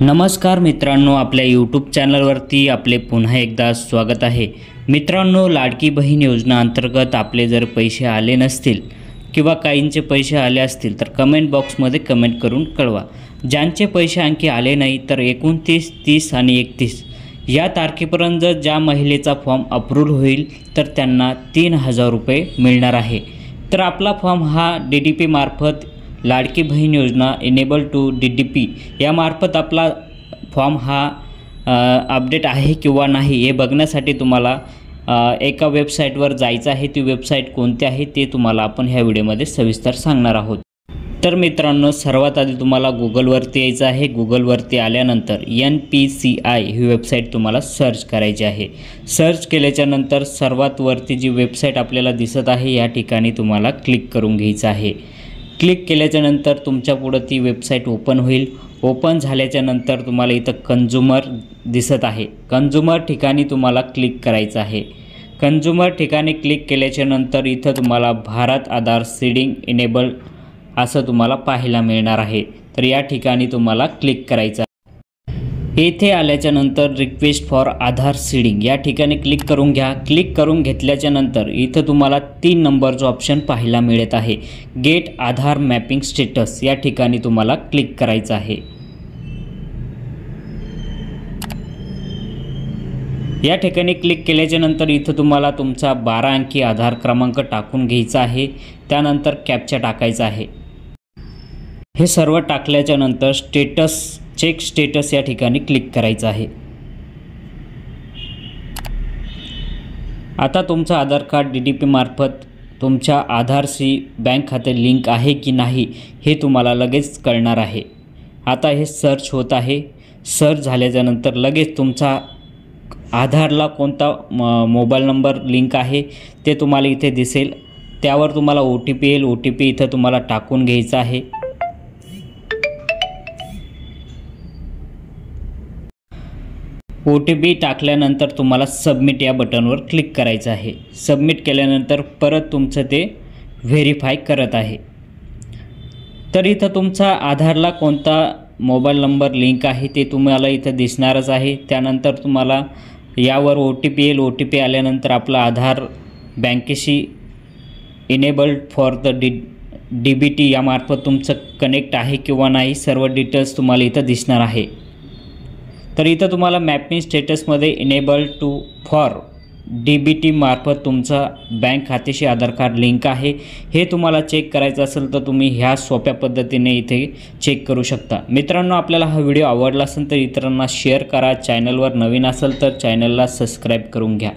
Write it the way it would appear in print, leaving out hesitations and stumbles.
नमस्कार मित्रांनो, आपल्या यूट्यूब चॅनलवरती आपले पुन्हा एकदा स्वागत आहे। मित्रांनो, लाडकी बहीण योजना अंतर्गत आपले जर पैसे आले नसतील किंवा काहींचे पैसे आले असतील तर कमेंट बॉक्समध्ये कमेंट करून कळवा। ज्यांचे पैसे आणखी आले नाही तर 29, 30 आणि 31 या तारखेपर्यंत ज्या महिलेचा फॉर्म अप्रूव्ह होईल तर त्यांना 3000 रुपये मिळणार आहे। तर आपला फॉर्म हा DDP मार्फत लाडकी बहीण योजना इनेबल टू DDP या मार्फत आपला फॉर्म हा अपडेट आहे किंवा नाही हे बघण्यासाठी तुम्हाला एका वेबसाईटवर जायचं आहे। ती वेबसाईट कोणती आहे ते तुम्हाला आपण ह्या व्हिडिओमध्ये सविस्तर सांगणार आहोत। तर मित्रांनो, सर्वात आधी तुम्हाला गुगलवरती यायचं आहे। गुगलवरती आल्यानंतर NPCI ही वेबसाईट तुम्हाला सर्च करायची आहे। सर्च केल्याच्या नंतर सर्वात वरती जी वेबसाईट आपल्याला दिसत आहे या ठिकाणी तुम्हाला क्लिक करून घ्यायचं आहे। क्लिक केल्याच्या नंतर तुमच्या पुढे ती वेबसाईट ओपन होईल। ओपन झाल्याच्या नंतर तुम्हाला इथं कंझ्युमर दिसत आहे। कंझ्युमर ठिकाणी तुम्हाला क्लिक करायचं आहे। कंझ्युमर ठिकाणी क्लिक केल्याच्या नंतर इथं तुम्हाला भारत आधार सीडिंग इनेबल असं तुम्हाला पाहायला मिळणार आहे। तर या ठिकाणी तुम्हाला क्लिक करायचं आहे। येथे आल्याच्या नंतर रिक्वेस्ट फॉर आधार सीडिंग या ठिकाणी क्लिक करून घ्या। क्लिक करून घेतल्याच्या नंतर इथं तुम्हाला 3 नंबरचा ऑप्शन पाहायला मिळत आहे। गेट आधार मॅपिंग स्टेटस या ठिकाणी तुम्हाला क्लिक करायचं आहे। या ठिकाणी क्लिक केल्याच्या नंतर इथं तुम्हाला तुमचा 12 अंकी आधार क्रमांक टाकून घ्यायचा आहे। त्यानंतर कॅप्चा टाकायचा आहे। हे सर्व टाकल्याच्या नंतर चेक स्टेटस या ठिकाणी क्लिक करायचं आहे। आता तुमचं आधार कार्ड DDP मार्फत तुमच्या आधारशी बँक खाते लिंक आहे की नाही हे तुम्हाला लगेच कळणार आहे। आता हे सर्च होत आहे। सर्च झाल्याच्या नंतर लगेच तुमचा आधारला कोणता मोबाईल नंबर लिंक आहे ते तुम्हाला इथे दिसेल। त्यावर तुम्हाला OTP येईल। OTP इथं तुम्हाला टाकून घ्यायचा आहे। OTP टाकल्यानंतर तुम्हाला सबमिट या बटनवर क्लिक करायचं आहे। सबमिट केल्यानंतर परत तुमचं ते व्हेरीफाय करत आहे। तर इथं तुमचा आधारला कोणता मोबाईल नंबर लिंक आहे ते तुम्हाला इथं दिसणारच आहे। त्यानंतर तुम्हाला यावर OTP येईल। OTP आल्यानंतर आपला आधार बँकेशी इनेबल्ड फॉर द DBT या मार्फत तुमचं कनेक्ट आहे किंवा नाही सर्व डिटेल्स तुम्हाला इथं दिसणार आहे। तर इथं तुम्हाला मॅपिंग स्टेटसमध्ये इनेबल्ड टू फॉर DBT मार्फत तुमचा बँक खात्याशी आधार कार्ड लिंक आहे हे तुम्हाला चेक करायचं असेल तर तुम्ही ह्या सोप्या पद्धतीने इथे चेक करू शकता। मित्रांनो, आपल्याला हा व्हिडिओ आवडला असेल तर इतरांना शेअर करा। चॅनलवर नवीन असेल तर चॅनलला सबस्क्राईब करून घ्या।